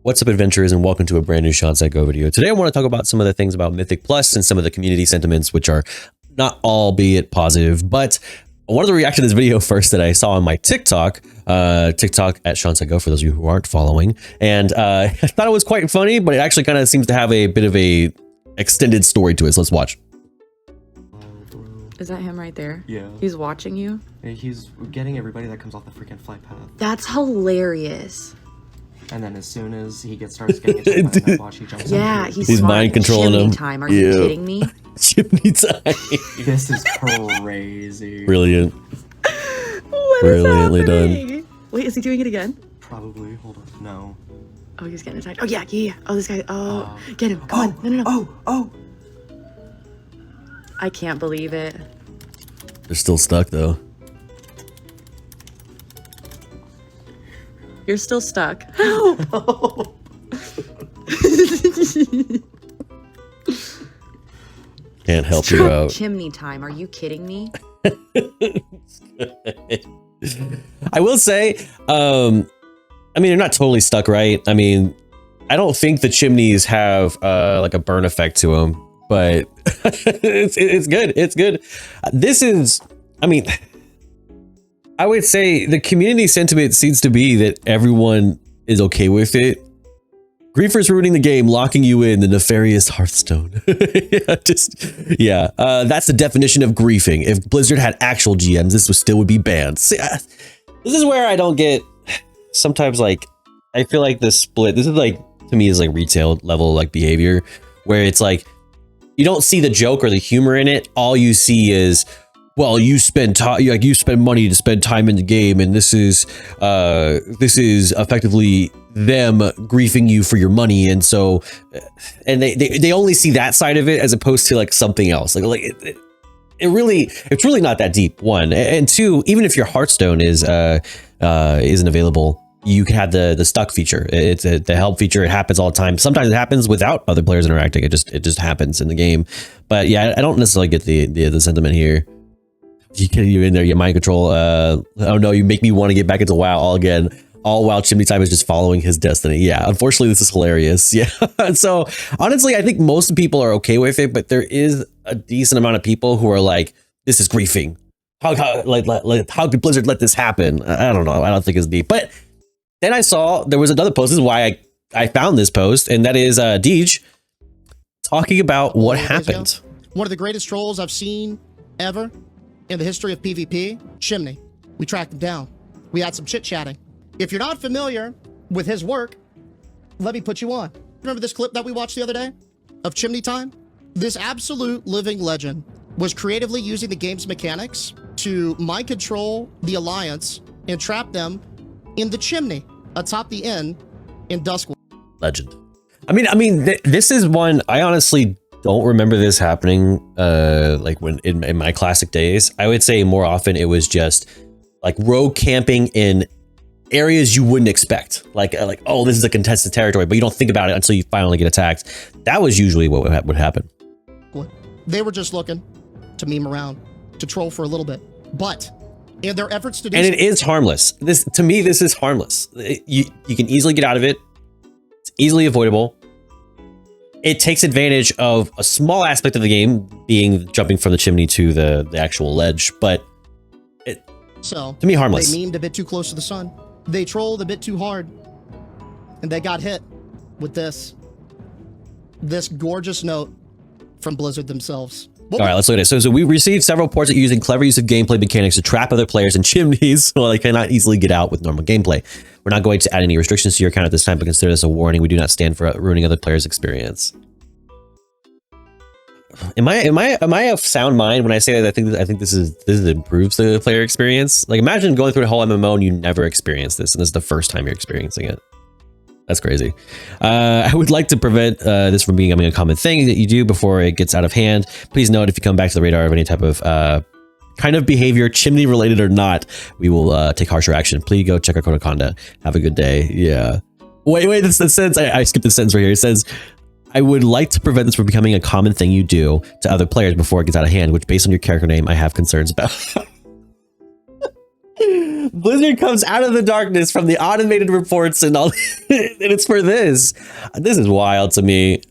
What's up, adventurers, and welcome to a brand new ShawnSetGO video. Today I want to talk about some of the things about Mythic Plus and some of the community sentiments, which are not albeit positive, but I wanted to react to this video first that I saw on my TikTok at ShawnSetGO, for those of you who aren't following, and I thought it was quite funny, but it actually kind of seems to have a bit of a extended story to it, so let's watch. Is that him right there? Yeah. He's watching you? He's getting everybody that comes off the freaking flight path. That's hilarious. And then as soon as he starts getting into the watch, he jumps Yeah, in. he's mind controlling him. Time. Are you kidding me? Chimney time. This is crazy. Brilliant. What Brilliantly is happening? done. Wait, is he doing it again? Probably. Hold on. No. Oh, he's getting attacked. Oh, yeah. Oh, this guy. Oh, get him. Come on. No. Oh. I can't believe it. They're still stuck, though. You're still stuck. Help! Can't help you out. Chimney time. Are you kidding me? I will say, I mean, they're not totally stuck, right? I mean, I don't think the chimneys have like a burn effect to them, but it's good. It's good. This is, I mean, I would say the community sentiment seems to be that everyone is okay with it. Griefers ruining the game, locking you in the nefarious Hearthstone. That's the definition of griefing. If Blizzard had actual GMs, this still would be banned. See, this is where I don't get, sometimes, like, I feel like the split, this is like, to me, is like retail level like behavior, where it's like, you don't see the joke or the humor in it. All you see is, well, you spend time, like you spend money to spend time in the game, and this is effectively them griefing you for your money, and so, and they only see that side of it as opposed to like something else. It's really not that deep. One, and two, even if your Hearthstone isn't available, you can have the stuck feature. It's the help feature. It happens all the time. Sometimes it happens without other players interacting. It just happens in the game. But yeah, I don't necessarily get the sentiment here. You in there, you mind control. Oh no, you make me want to get back into WoW all again. All while Chimney Time is just following his destiny. Yeah, unfortunately, this is hilarious. Yeah. So honestly, I think most people are okay with it, but there is a decent amount of people who are like, this is griefing. How did Blizzard let this happen? I don't know. I don't think it's deep. But then I saw there was another post. This is why I found this post, and that is Deej talking about what happened. One of the greatest trolls I've seen ever in the history of PvP, Chimney. We tracked him down. We had some chit-chatting. If you're not familiar with his work, let me put you on. Remember this clip that we watched the other day of Chimney Time? This absolute living legend was creatively using the game's mechanics to mind control the Alliance and trap them in the chimney atop the inn in Duskwood. Legend. I mean, this is one I honestly don't remember this happening like when in my classic days. I would say more often it was just like rogue camping in areas you wouldn't expect, like oh, this is a contested territory, but you don't think about it until you finally get attacked. That was usually what would happen. They were just looking to meme around, to troll for a little bit, but in their efforts to do, and it is harmless. This, to me, this is harmless. You can easily get out of it. It's easily avoidable. It takes advantage of a small aspect of the game, being jumping from the chimney to the actual ledge, but to me, harmless. They memed a bit too close to the sun. They trolled a bit too hard, and they got hit with this gorgeous note from Blizzard themselves. All right, let's look at it. So we received several reports that using clever use of gameplay mechanics to trap other players in chimneys while they cannot easily get out with normal gameplay. We're not going to add any restrictions to your account at this time, but consider this a warning. We do not stand for ruining other players' experience. Am I of sound mind when I say that I think this improves the player experience? Like, imagine going through a whole MMO and you never experienced this, and this is the first time you're experiencing it. That's crazy. I would like to prevent this from becoming a common thing that you do before it gets out of hand. Please note, if you come back to the radar of any type of kind of behavior, chimney related or not, we will take harsher action. Please go check our code of conduct. Have a good day. Yeah. Wait, this sentence, I skipped the sentence right here. It says, I would like to prevent this from becoming a common thing you do to other players before it gets out of hand, which based on your character name, I have concerns about. Blizzard comes out of the darkness from the automated reports and all, and it's for this. This is wild to me.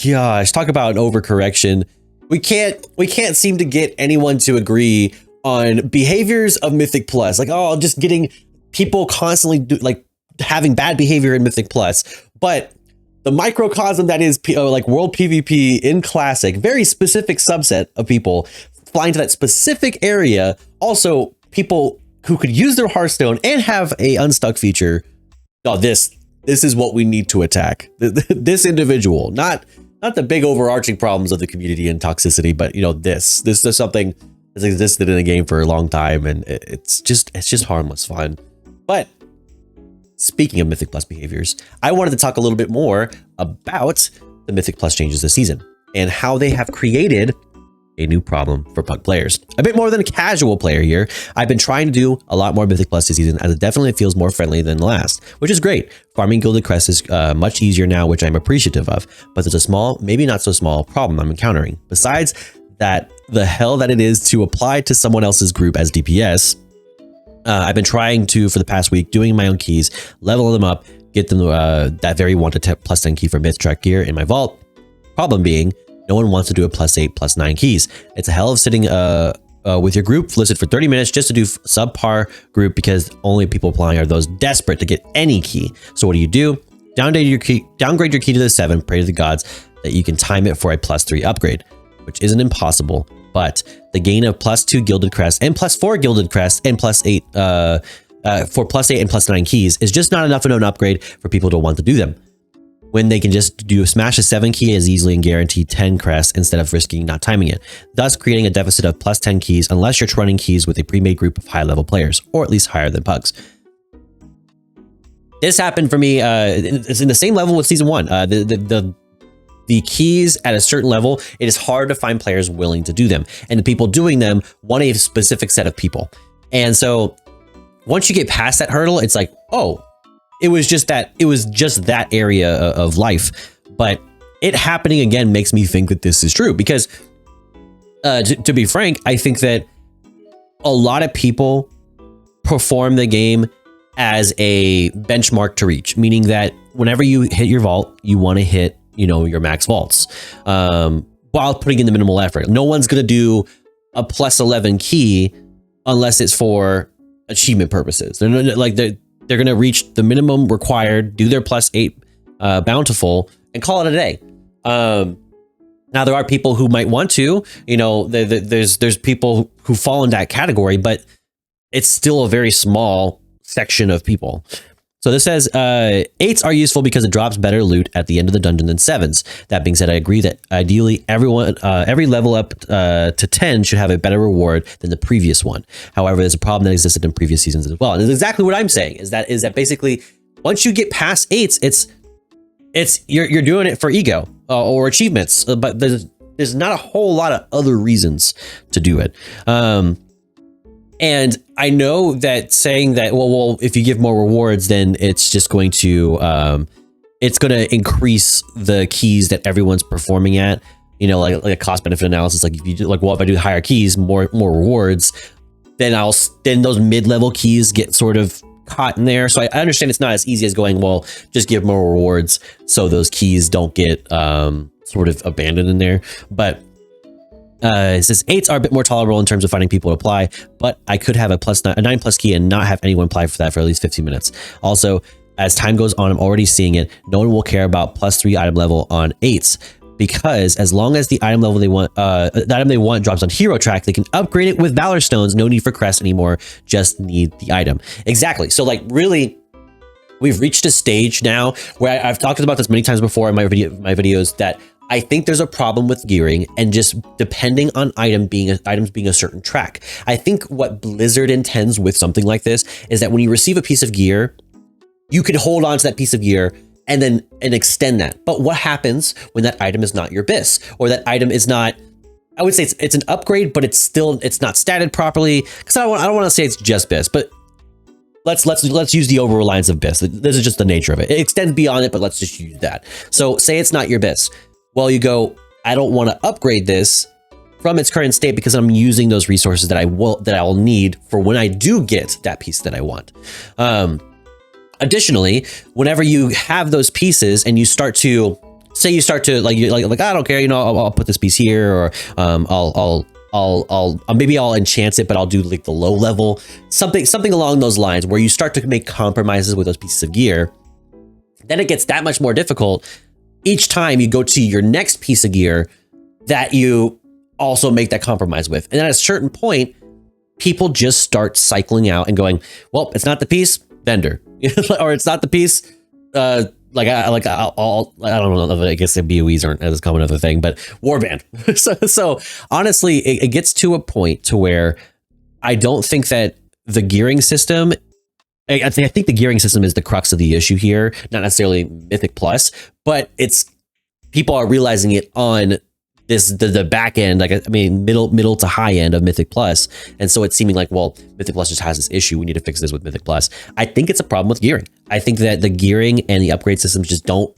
Gosh, talk about an overcorrection. We can't seem to get anyone to agree on behaviors of Mythic Plus. Like, oh, just getting people constantly having bad behavior in Mythic Plus, but the microcosm that is like World PvP in Classic, very specific subset of people flying to that specific area. Also, people who could use their Hearthstone and have a unstuck feature. Oh, this is what we need to attack. This individual, not the big overarching problems of the community and toxicity, but you know, this is something that's existed in the game for a long time, and it's just harmless fun. But speaking of Mythic Plus behaviors, I wanted to talk a little bit more about the Mythic Plus changes this season and how they have created a new problem for Pug players. A bit more than a casual player here. I've been trying to do a lot more Mythic Plus this season, as it definitely feels more friendly than the last, which is great. Farming Gilded Crest is much easier now, which I'm appreciative of, but there's a small, maybe not so small problem I'm encountering. Besides that, the hell that it is to apply to someone else's group as DPS, I've been trying to, for the past week, doing my own keys, level them up, get them that very wanted +10 key for Myth Track gear in my vault. Problem being, no one wants to do a +8, +9 keys. It's a hell of sitting with your group listed for 30 minutes just to do subpar group, because only people applying are those desperate to get any key. So what do? Downgrade your key to the 7, pray to the gods that you can time it for a +3 upgrade, which isn't impossible, but the gain of +2 Gilded Crest and +4 Gilded Crest and +8 for +8 and +9 keys is just not enough of an upgrade for people to want to do them, when they can just smash a 7 key as easily and guarantee 10 crests instead of risking not timing it, thus creating a deficit of +10 keys unless you're running keys with a pre-made group of high level players, or at least higher than Pugs. This happened for me, it's in the same level with Season 1. The keys at a certain level, it is hard to find players willing to do them, and the people doing them want a specific set of people. And so once you get past that hurdle, it's like, oh, it was just that area of life. But it happening again makes me think that this is true, because to be frank, I think that a lot of people perform the game as a benchmark to reach, meaning that whenever you hit your vault, you want to hit, you know, your max vaults while putting in the minimal effort. No one's going to do a +11 key unless it's for achievement purposes. They're going to reach the minimum required, do their +8 bountiful, and call it a day. Now there are people who might want to, you know, there's people who fall in that category, but it's still a very small section of people. So this says 8s are useful because it drops better loot at the end of the dungeon than 7s. That being said, I agree that ideally every level up to 10 should have a better reward than the previous one. However, there's a problem that existed in previous seasons as well. And it's exactly what I'm saying, is that basically once you get past 8s, you're doing it for ego or achievements, but there's not a whole lot of other reasons to do it. And I know that saying that, well, if you give more rewards, then it's just going to, increase the keys that everyone's performing at, you know, like a cost benefit analysis. Like if you do, like, well, if I do higher keys, more rewards, then those mid-level keys get sort of caught in there. So I understand it's not as easy as going, well, just give more rewards so those keys don't get sort of abandoned in there. But it says 8s are a bit more tolerable in terms of finding people to apply, but I could have a 9+ key and not have anyone apply for that for at least 15 minutes. Also, as time goes on, I'm already seeing it. No one will care about +3 item level on 8s, because as long as the item level they want, the item they want drops on hero track, they can upgrade it with Valor Stones. No need for crest anymore. Just need the item. Exactly. So like really, we've reached a stage now where I've talked about this many times before in my videos, that I think there's a problem with gearing and just depending on items being a certain track. I think what Blizzard intends with something like this is that when you receive a piece of gear, you can hold on to that piece of gear and extend that. But what happens when that item is not your BIS, or that item is not, I would say it's an upgrade, but it's not statted properly? Because I don't want to say it's just BIS, but let's use the over reliance of BIS. This is just the nature of it. It extends beyond it, but let's just use that. So say it's not your BIS. Well, you go, I don't want to upgrade this, from its current state because I'm using those resources that I'll need for when I do get that piece that I want. Additionally, whenever you have those pieces and you start to say like I don't care, you know, I'll put this piece here, or maybe I'll enchant it, but I'll do like the low level, something along those lines, where you start to make compromises with those pieces of gear. Then it gets that much more difficult each time you go to your next piece of gear that you also make that compromise with. And at a certain point, people just start cycling out and going, well, it's not the piece, vendor, or it's not the piece. I don't know. I guess the BOEs aren't as common of a thing, but warband. so honestly, it gets to a point to where I don't think that the gearing system. I think the gearing system is the crux of the issue here, not necessarily Mythic Plus, but people are realizing it on the back end, middle to high end of Mythic Plus. And so it's seeming like, well, Mythic Plus just has this issue. We need to fix this with Mythic Plus. I think it's a problem with gearing. I think that the gearing and the upgrade systems just don't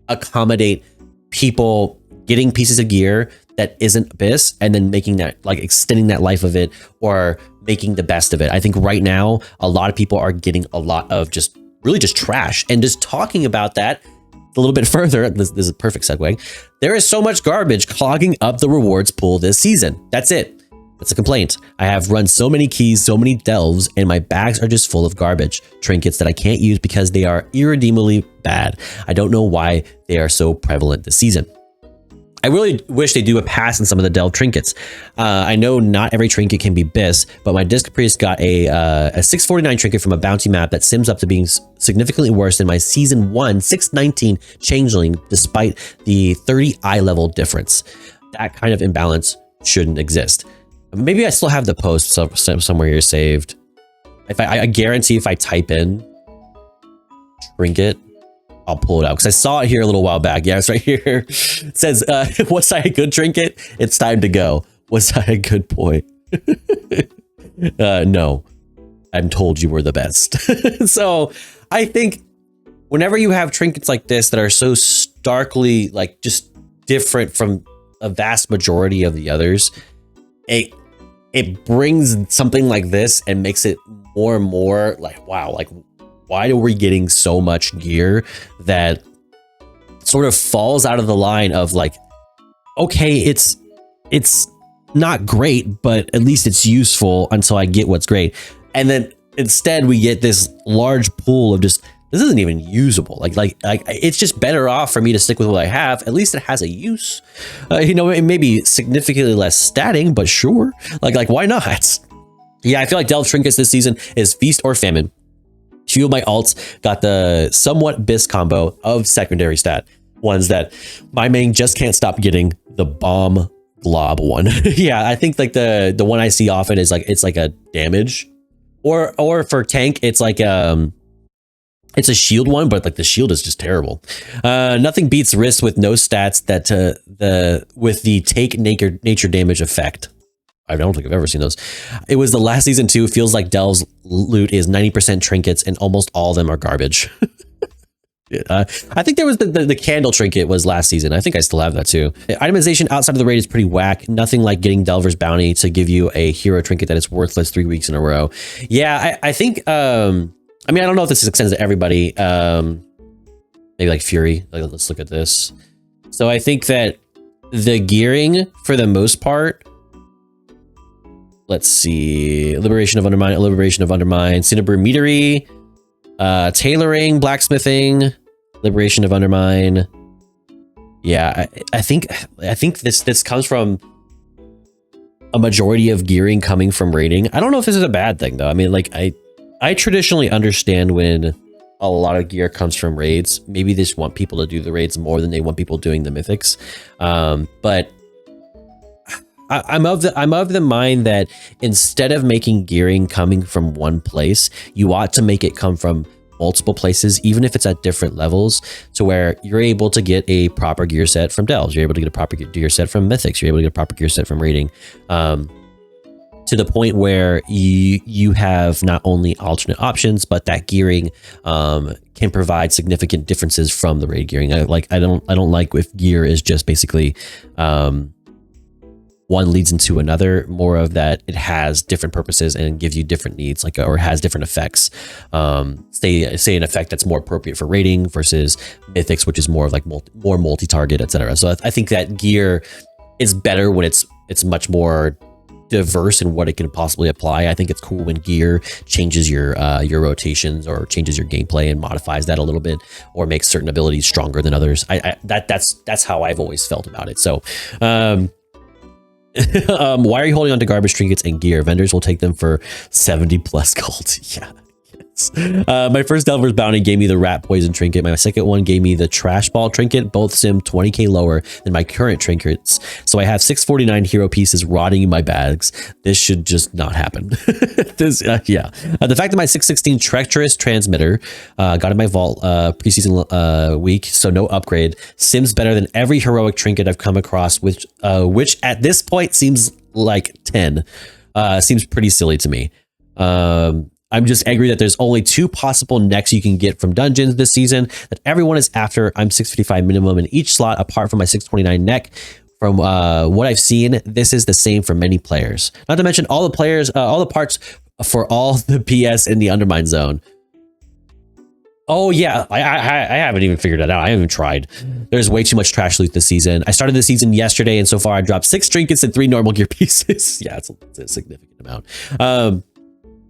accommodate people getting pieces of gear that isn't Abyss and then making that, like, extending that life of it or making the best of it. I think right now, a lot of people are getting a lot of just trash. And just talking about that a little bit further, this is a perfect segue. There is so much garbage clogging up the rewards pool this season. That's it. That's a complaint. I have run so many keys, so many delves, and my bags are just full of garbage. Trinkets that I can't use because they are irredeemably bad. I don't know why they are so prevalent this season. I really wish they do a pass on some of the delve trinkets. I know not every trinket can be Biss, but my Disc Priest got a 649 trinket from a bounty map that sims up to being significantly worse than my Season 1 619 Changeling, despite the 30 eye level difference. That kind of imbalance shouldn't exist. Maybe I still have the post somewhere here saved. If I guarantee if I type in trinket, I'll pull it out because I saw it here a little while back. Yeah, it's right here. It says, was I a good trinket? It's time to go. Was I a good boy? No, I'm told you were the best. So I think whenever you have trinkets like this that are so starkly, like, just different from a vast majority of the others, it brings something like this and makes it more and more like, wow, like, why are we getting so much gear that sort of falls out of the line of, like, okay, it's not great, but at least it's useful until I get what's great. And then instead we get this large pool of just, this isn't even usable. Like it's just better off for me to stick with what I have. At least it has a use. It may be significantly less statting, but sure. Like why not? Yeah, I feel like Delve Trinkets this season is Feast or Famine. Few of my alts got the somewhat Biss combo of secondary stat ones that my main just can't stop getting. The bomb glob one. Yeah, I think like the one I see often is like, it's like a damage, or for tank it's like it's a shield one, but like the shield is just terrible. Nothing beats wrist with no stats that with the take nature damage effect. I don't think I've ever seen those. It was the last season too. Feels like Delve's loot is 90% trinkets and almost all of them are garbage. I think there was the candle trinket was last season. I think I still have that too. Itemization outside of the raid is pretty whack. Nothing like getting Delver's bounty to give you a hero trinket that is worthless 3 weeks in a row. Yeah, I think, I mean, I don't know if this extends to everybody. Maybe like Fury. Like, let's look at this. So I think that the gearing for the most part, let's see, Liberation of Undermine, Cinnabrew Meadery, tailoring, blacksmithing, Liberation of Undermine. Yeah, I think this comes from a majority of gearing coming from raiding. I don't know if this is a bad thing though. I mean, like I traditionally understand when a lot of gear comes from raids. Maybe they just want people to do the raids more than they want people doing the mythics. But I'm of the mind that instead of making gearing coming from one place, you ought to make it come from multiple places, even if it's at different levels, to where you're able to get a proper gear set from Delves, you're able to get a proper gear set from Mythics, you're able to get a proper gear set from raiding, to the point where you have not only alternate options, but that gearing can provide significant differences from the raid gearing. I don't like if gear is just basically one leads into another, more of that it has different purposes and gives you different needs, like, or has different effects. Say an effect that's more appropriate for raiding versus mythics, which is more of like more multi-target, etc. So I think that gear is better when it's much more diverse in what it can possibly apply. I think it's cool when gear changes your rotations or changes your gameplay and modifies that a little bit, or makes certain abilities stronger than others. That's how I've always felt about it. So why are you holding on to garbage trinkets and gear? Vendors will take them for 70 plus gold. Yeah. My first Delver's Bounty gave me the rat poison trinket. My second one gave me the trash ball trinket. Both sim 20k lower than my current trinkets. So I have 649 hero pieces rotting in my bags. This should just not happen. The fact that my 616 treacherous transmitter got in my vault preseason week, so no upgrade, sims better than every heroic trinket I've come across, which at this point seems like 10. Seems pretty silly to me. I'm just angry that there's only 2 possible necks you can get from dungeons this season, that everyone is after. I'm 655 minimum in each slot apart from my 629 neck. From what I've seen, this is the same for many players. Not to mention all the players, all the parts for all the PS in the Undermine zone. Oh yeah, I haven't even figured it out. I haven't even tried. There's way too much trash loot this season. I started the season yesterday, and so far I dropped 6 trinkets and 3 normal gear pieces. Yeah, it's a significant amount.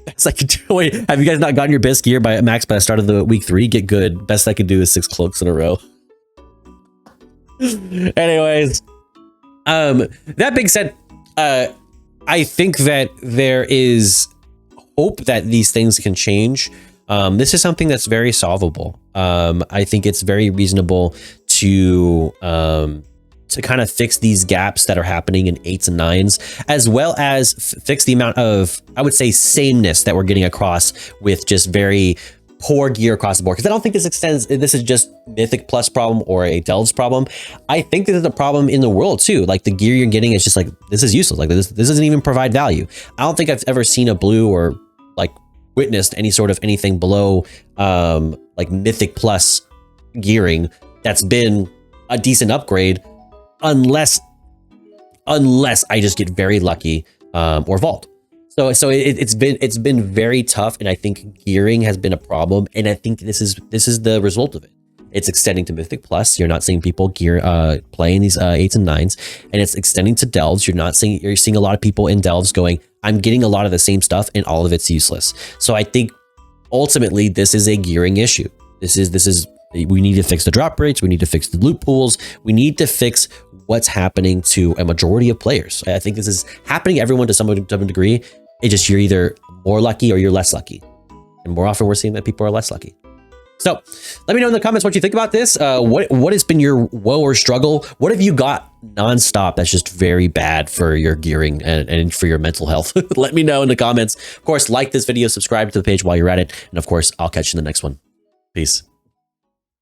It's like, wait, have you guys not gotten your best gear by max by the start of the week 3? Get good. Best I could do is 6 cloaks in a row. Anyways, that being said, I think that there is hope that these things can change. This is something that's very solvable. I think it's very reasonable to kind of fix these gaps that are happening in 8s and 9s, as well as fix the amount of, I would say, sameness that we're getting across with just very poor gear across the board. Because I don't think this is just Mythic Plus problem or a Delves problem. I think this is a problem in the world too. Like, the gear you're getting is just like, this is useless. Like, this doesn't even provide value. I don't think I've ever seen a blue or like witnessed any sort of anything below like Mythic Plus gearing that's been a decent upgrade, unless I just get very lucky or vault. So it's been very tough, and I think gearing has been a problem, and I think this is the result of it. It's extending to Mythic Plus. You're not seeing people playing these 8s and 9s, and it's extending to Delves. You're seeing a lot of people in Delves going, I'm getting a lot of the same stuff, and all of it's useless. So I think ultimately this is a gearing issue. We need to fix the drop rates. We need to fix the loot pools. We need to fix what's happening to a majority of players. I think this is happening to everyone to some degree. It's just you're either more lucky or you're less lucky. And more often we're seeing that people are less lucky. So let me know in the comments what you think about this. What has been your woe or struggle? What have you got nonstop that's just very bad for your gearing and for your mental health? Let me know in the comments. Of course, like this video, subscribe to the page while you're at it. And of course, I'll catch you in the next one. Peace.